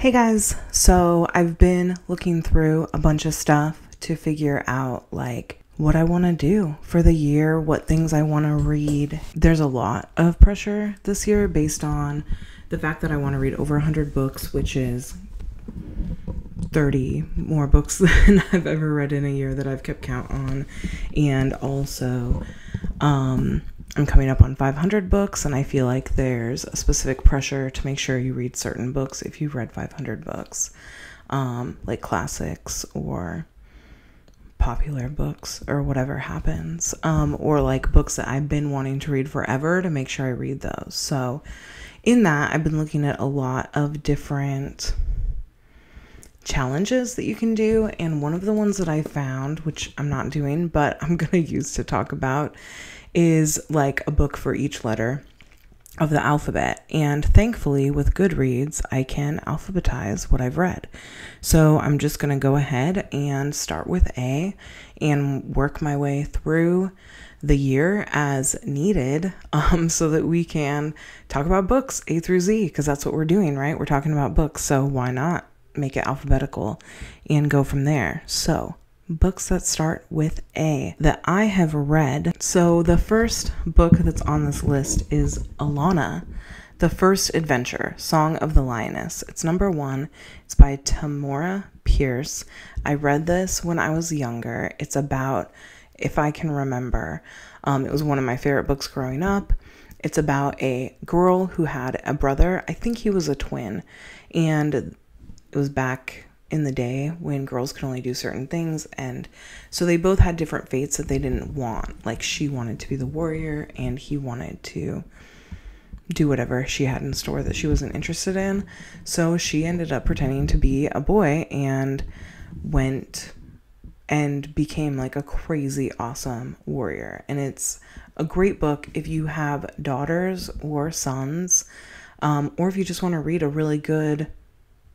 Hey guys, so I've been looking through a bunch of stuff to figure out like what I want to do for the year, what things I want to read. There's a lot of pressure this year based on the fact that I want to read over 100 books, which is 30 more books than I've ever read in a year that I've kept count on. And also, I'm coming up on 500 books, and I feel like there's a specific pressure to make sure you read certain books if you've read 500 books, like classics or popular books or whatever happens, or like books that I've been wanting to read forever to make sure I read those. So in that, I've been looking at a lot of different challenges that you can do, and one of the ones that I found, which I'm not doing but I'm gonna use to talk about, is like a book for each letter of the alphabet. And thankfully with Goodreads I can alphabetize what I've read, so I'm just gonna go ahead and start with A and work my way through the year as needed, so that we can talk about books A through Z, because that's what we're doing, right? We're talking about books, so why not make it alphabetical and go from there. So books that start with A that I have read. So the first book that's on this list is Alana, The First Adventure, Song of the Lioness. It's number 1. It's by Tamora Pierce. I read this when I was younger. It's about, if I can remember, it was one of my favorite books growing up. It's about a girl who had a brother. I think he was a twin, and it was back in the day when girls could only do certain things, and so they both had different fates that they didn't want. Like, she wanted to be the warrior and he wanted to do whatever she had in store that she wasn't interested in. So she ended up pretending to be a boy and went and became like a crazy awesome warrior. And it's a great book if you have daughters or sons, or if you just want to read a really good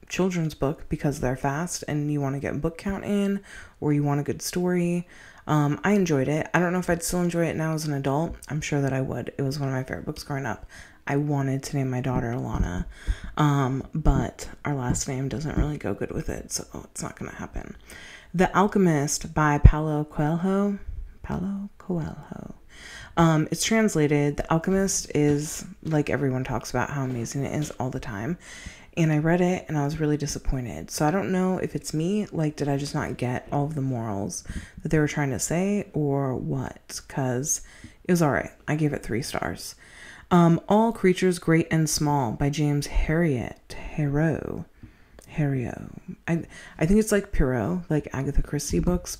children's book because they're fast and you want to get book count in, or you want a good story. I enjoyed it. I don't know if I'd still enjoy it now as an adult. I'm sure that I would. It was one of my favorite books growing up. I wanted to name my daughter Alana, but our last name doesn't really go good with it, so it's not gonna happen. The Alchemist by Paulo Coelho. It's translated. The Alchemist is, like, everyone talks about how amazing it is all the time. And I read it and I was really disappointed. So I don't know if it's me, like, did I just not get all of the morals that they were trying to say, or what? Because it was all right. I gave it 3 stars. All Creatures Great and Small by James Herriot. I think it's like Poirot, like Agatha Christie books.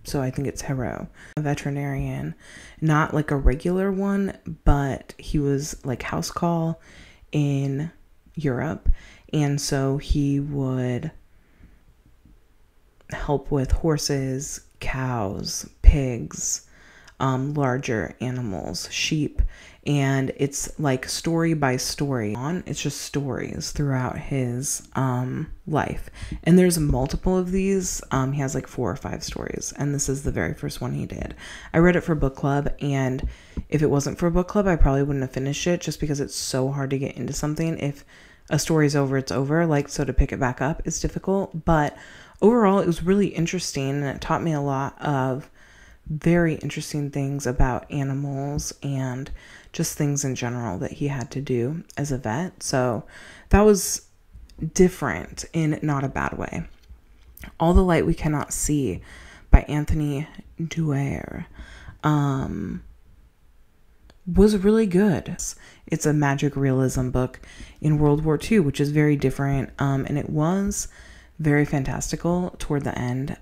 So I think it's Herriot. A veterinarian, not like a regular one, but he was like house call in Europe. And so he would help with horses, cows, pigs, larger animals, sheep. And it's like story by story. It's just stories throughout his life. And there's multiple of these. He has like 4 or 5 stories. And this is the very first one he did. I read it for book club. And if it wasn't for book club, I probably wouldn't have finished it, just because it's so hard to get into something. If a story's over, it's over. Like, so to pick it back up is difficult. But overall, it was really interesting. And it taught me a lot of very interesting things about animals and just things in general that he had to do as a vet. So that was different in not a bad way. All the Light We Cannot See by Anthony Dwyer was really good. It's a magic realism book in World War II, which is very different, and it was very fantastical toward the end,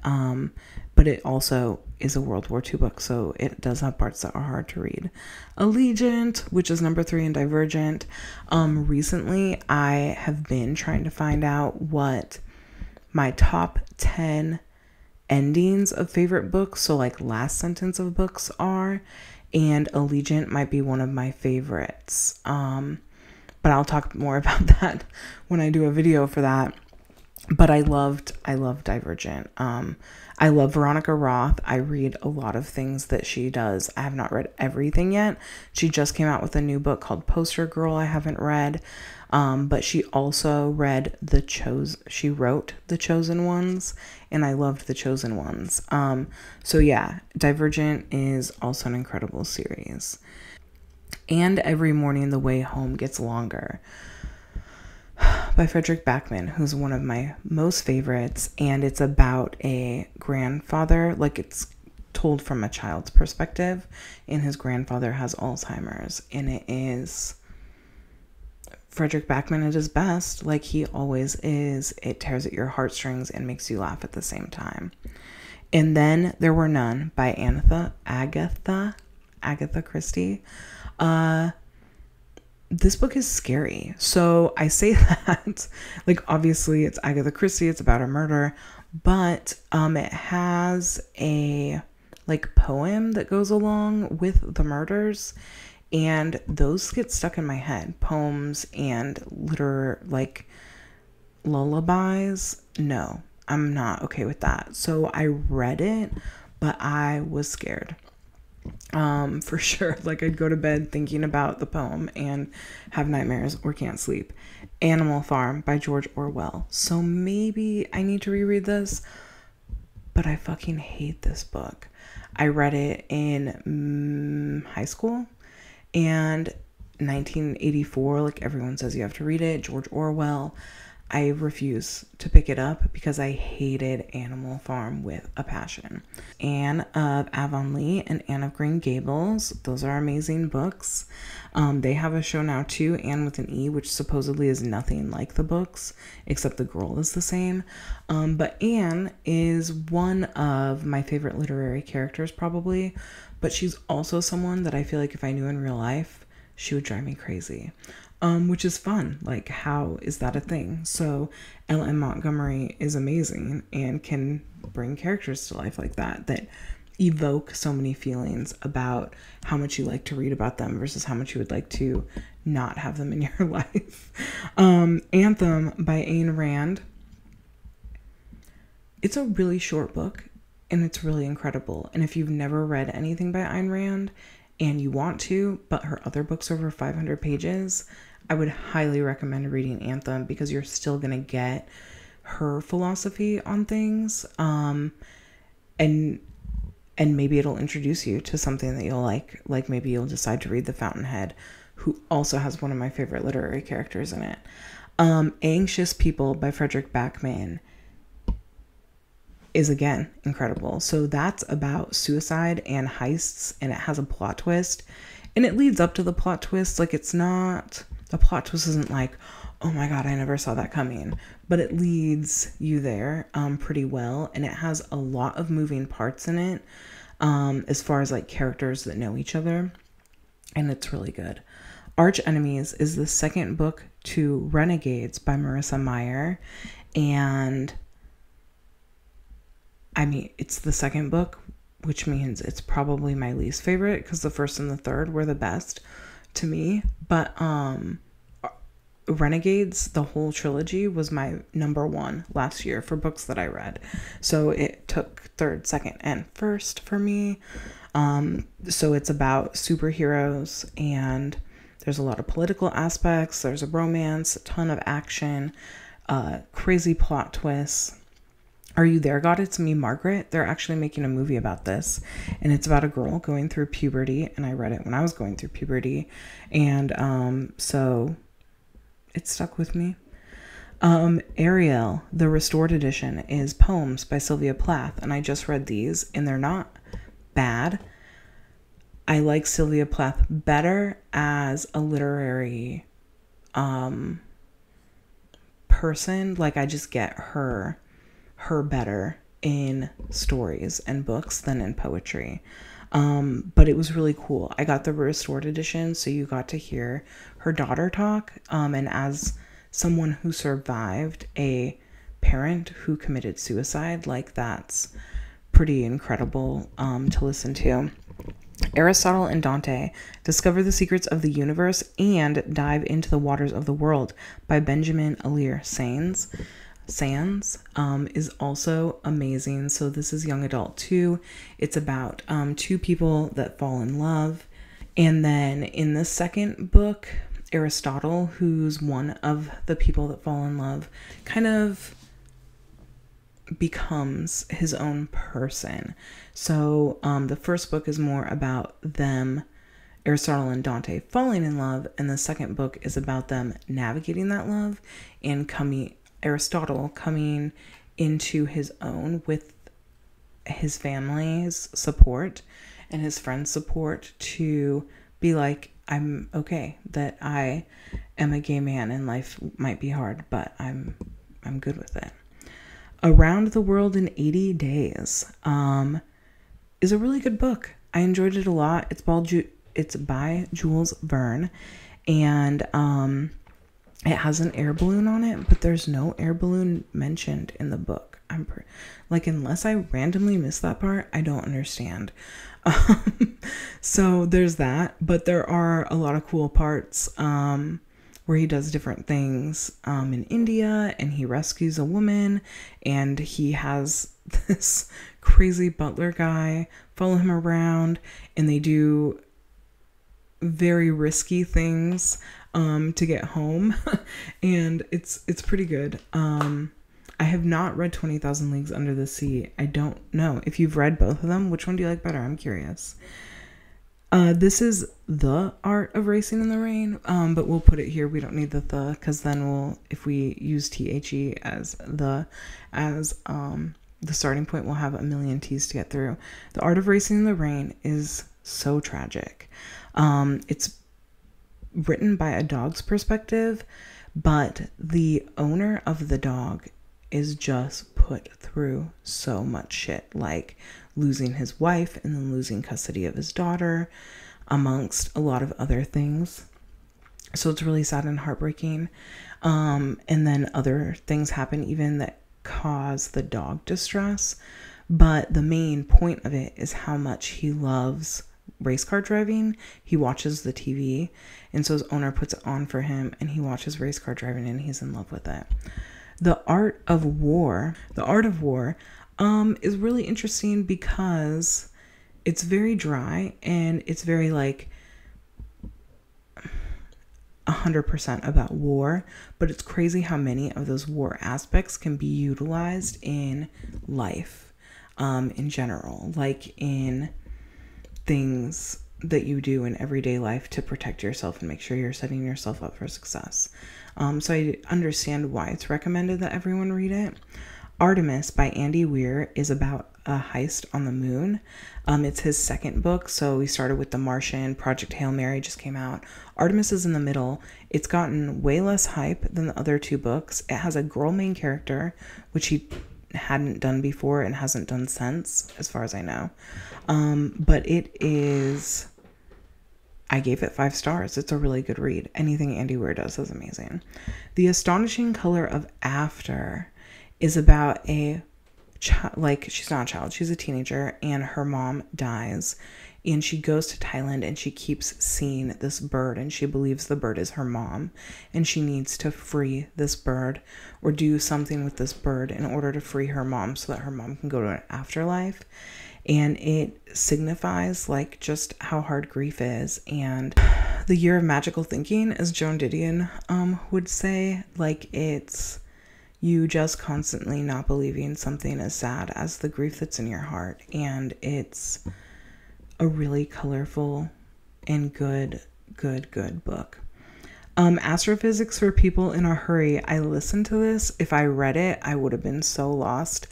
but it also is a World War II book, so it does have parts that are hard to read. Allegiant, which is number 3 in Divergent. Recently, I have been trying to find out what my top 10 endings of favorite books, so like last sentence of books, are, and Allegiant might be one of my favorites. But I'll talk more about that when I do a video for that. But I loved Divergent. I love Veronica Roth. I read a lot of things that she does. I have not read everything yet. She just came out with a new book called Poster Girl I haven't read. But she also read she wrote The Chosen Ones, and I loved The Chosen Ones. So yeah, Divergent is also an incredible series. And Every Morning the Way Home Gets Longer by Frederick Backman, who's one of my most favorites, and it's about a grandfather, like it's told from a child's perspective, and his grandfather has Alzheimer's, and it is Frederick Backman at his best, like he always is. It tears at your heartstrings and makes you laugh at the same time. And Then There Were None by Agatha Christie. This book is scary. So I say that, like, obviously it's Agatha Christie, it's about a murder, but it has a like poem that goes along with the murders, and those get stuck in my head. Poems and like lullabies. No, I'm not okay with that. So I read it, but I was scared. For sure. Like, I'd go to bed thinking about the poem and have nightmares or can't sleep. Animal Farm by George Orwell. So maybe I need to reread this, but I fucking hate this book. I read it in high school, and 1984, like everyone says you have to read it, George Orwell. I refuse to pick it up because I hated Animal Farm with a passion. Anne of Avonlea and Anne of Green Gables. Those are amazing books. They have a show now too, Anne with an E, which supposedly is nothing like the books, except the girl is the same. But Anne is one of my favorite literary characters probably, but she's also someone that I feel like if I knew in real life, she would drive me crazy. Which is fun. Like, how is that a thing? So L.M. Montgomery is amazing and can bring characters to life like that evoke so many feelings about how much you like to read about them versus how much you would like to not have them in your life. Anthem by Ayn Rand. It's a really short book, and it's really incredible. And if you've never read anything by Ayn Rand and you want to, but her other books are over 500 pages, I would highly recommend reading Anthem, because you're still going to get her philosophy on things. And maybe it'll introduce you to something that you'll like. Like, maybe you'll decide to read The Fountainhead, who also has one of my favorite literary characters in it. Anxious People by Frederick Backman is, again, incredible. So that's about suicide and heists, and it has a plot twist, and it leads up to the plot twist. Like, the plot twist isn't like, oh my God, I never saw that coming, but it leads you there pretty well. And it has a lot of moving parts in it, as far as like characters that know each other. And it's really good. Arch Enemies is the second book to Renegades by Marissa Meyer. And I mean, it's the second book, which means it's probably my least favorite, because the first and the third were the best to me. But Renegades, the whole trilogy, was my number one last year for books that I read. So it took third, second, and first for me. So it's about superheroes, and there's a lot of political aspects. There's a romance, a ton of action, crazy plot twists. Are You There, God? It's Me, Margaret. They're actually making a movie about this, and it's about a girl going through puberty, and I read it when I was going through puberty, and so it stuck with me. Ariel, the restored edition, is poems by Sylvia Plath, and I just read these, and they're not bad. I like Sylvia Plath better as a literary person. Like, I just get her better in stories and books than in poetry. But it was really cool. I got the restored edition, so you got to hear her daughter talk. And as someone who survived a parent who committed suicide, like, that's pretty incredible to listen to. Aristotle and Dante, Discover the Secrets of the Universe and Dive into the Waters of the World by Benjamin Alir Sains. Sands is also amazing. So this is young adult too. It's about two people that fall in love. And then in the second book, Aristotle, who's one of the people that fall in love, kind of becomes his own person. So the first book is more about them, Aristotle and Dante, falling in love, and the second book is about them navigating that love and Aristotle coming into his own with his family's support and his friends' support to be like, I'm okay that I am a gay man and life might be hard, but I'm good with it. Around the World in 80 Days is a really good book. I enjoyed it a lot. It's by Jules Verne, and it has an air balloon on it, but there's no air balloon mentioned in the book. Unless I randomly missed that part, I don't understand. So there's that, but there are a lot of cool parts where he does different things in India, and he rescues a woman, and he has this crazy butler guy follow him around, and they do very risky things to get home. And it's pretty good. I have not read 20,000 Leagues Under the Sea. I don't know if you've read both of them. Which one do you like better? I'm curious. This is The Art of Racing in the Rain, but we'll put it here. We don't need the because then if we use THE as the starting point, we'll have a million T's to get through. The Art of Racing in the Rain is so tragic. It's written by a dog's perspective, but the owner of the dog is just put through so much shit, like losing his wife and then losing custody of his daughter, amongst a lot of other things. So it's really sad and heartbreaking. And then other things happen even that cause the dog distress. But the main point of it is how much he loves race car driving. He watches the TV, and so his owner puts it on for him, and he watches race car driving, and he's in love with it. The Art of War is really interesting because it's very dry and it's very 100% about war, but it's crazy how many of those war aspects can be utilized in life in general, like in things that you do in everyday life to protect yourself and make sure you're setting yourself up for success. So I understand why it's recommended that everyone read it. Artemis by Andy Weir is about a heist on the moon. It's his second book. So we started with The Martian. Project Hail Mary just came out. Artemis is in the middle. It's gotten way less hype than the other two books. It has a girl main character, which he hadn't done before and hasn't done since, as far as I know. But it is... I gave it 5 stars. It's a really good read. Anything Andy Weir does is amazing. The Astonishing Color of After is about a child, she's not a child, she's a teenager, and her mom dies, and she goes to Thailand and she keeps seeing this bird, and she believes the bird is her mom, and she needs to free this bird or do something with this bird in order to free her mom so that her mom can go to an afterlife. And it signifies just how hard grief is, and the year of magical thinking, as Joan Didion would say. It's you just constantly not believing something as sad as the grief that's in your heart. And it's a really colorful and good book. Astrophysics for People in a Hurry. I listened to this. If I read it, I would have been so lost,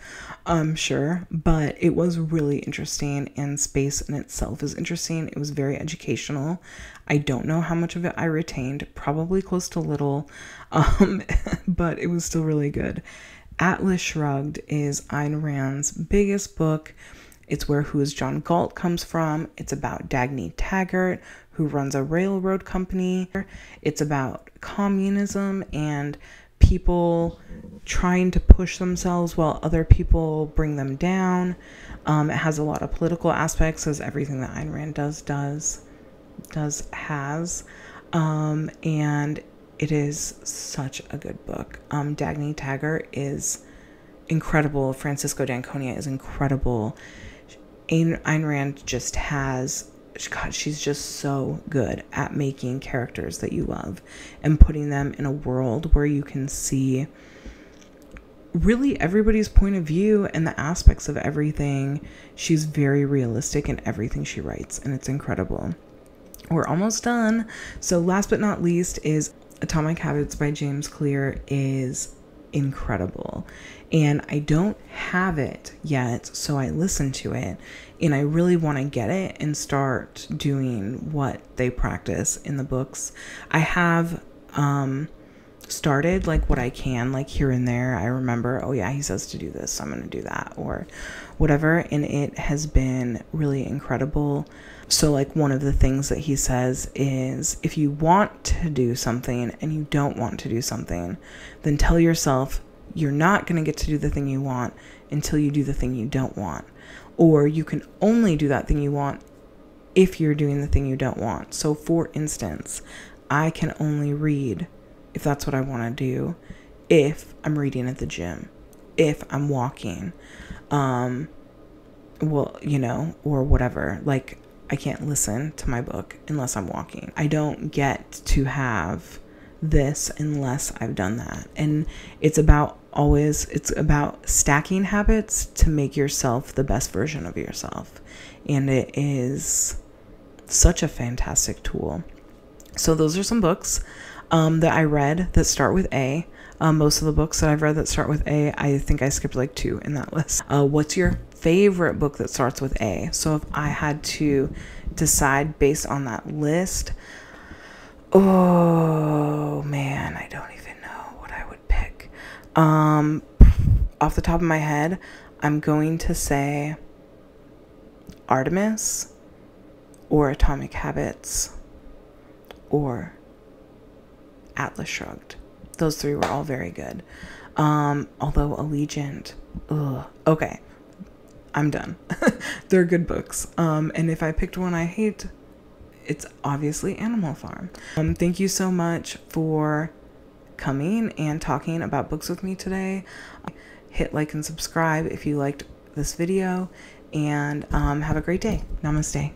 I'm sure, but it was really interesting, and space in itself is interesting. It was very educational. I don't know how much of it I retained, probably close to little, but it was still really good. Atlas Shrugged is Ayn Rand's biggest book. It's where Who is John Galt comes from. It's about Dagny Taggart, who runs a railroad company. It's about communism and people trying to push themselves while other people bring them down. It has a lot of political aspects, as everything that Ayn Rand has. And it is such a good book. Dagny Taggart is incredible. Francisco d'Anconia is incredible. Ayn Rand just has, God, she's just so good at making characters that you love and putting them in a world where you can see really everybody's point of view and the aspects of everything. She's very realistic in everything she writes, and it's incredible. We're almost done. So last but not least is Atomic Habits by James Clear is incredible. And I don't have it yet, so I listened to it, and I really want to get it and start doing what they practice in the books. I have started like what I can, like here and there. I remember, oh yeah, he says to do this, so I'm going to do that or whatever. And it has been really incredible. So like one of the things that he says is, if you want to do something and you don't want to do something, then tell yourself you're not going to get to do the thing you want until you do the thing you don't want. Or you can only do that thing you want if you're doing the thing you don't want. So for instance, I can only read if that's what I want to do, if I'm reading at the gym, if I'm walking, well, you know, or whatever. Like, I can't listen to my book unless I'm walking. I don't get to have this unless I've done that. And it's about stacking habits to make yourself the best version of yourself. And it is such a fantastic tool. So those are some books that I read that start with A. Most of the books that I've read that start with A, I think I skipped like 2 in that list. What's your favorite book that starts with A? So if I had to decide based on that list, oh man, I don't even know what I would pick. Off the top of my head, I'm going to say Artemis or Atomic Habits or Atlas Shrugged. Those 3 were all very good. Although Allegiant, okay, I'm done. They're good books. And if I picked one I hate, it's obviously Animal Farm. Thank you so much for coming and talking about books with me today. Hit like and subscribe if you liked this video, and have a great day. Namaste.